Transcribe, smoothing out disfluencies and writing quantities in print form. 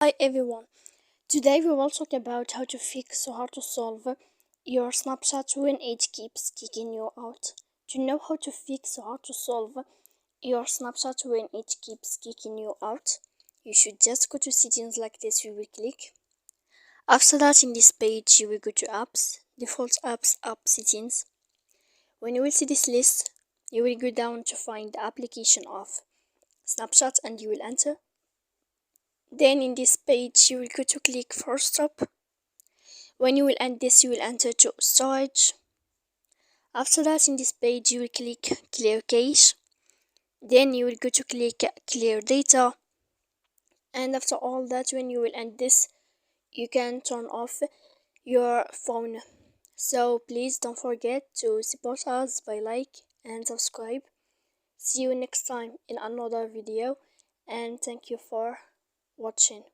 Hi everyone. Today we will talk about how to fix or how to solve your Snapchat when it keeps kicking you out. To know how to fix or how to solve your Snapchat when it keeps kicking you out, you should just go to settings like this. You will click. After that, in this page, you will go to apps, default apps, app settings. When you will see this list, you will go down to find the application of Snapchat and you will enter. Then in this page, you will go to click for stop. When you will end this, you will enter to storage. After that, in this page, you will click clear cache. Then you will go to click clear data. And after all that, when you will end this, you can turn off your phone. So please don't forget to support us by like and subscribe. See you next time in another video, and thank you for watching.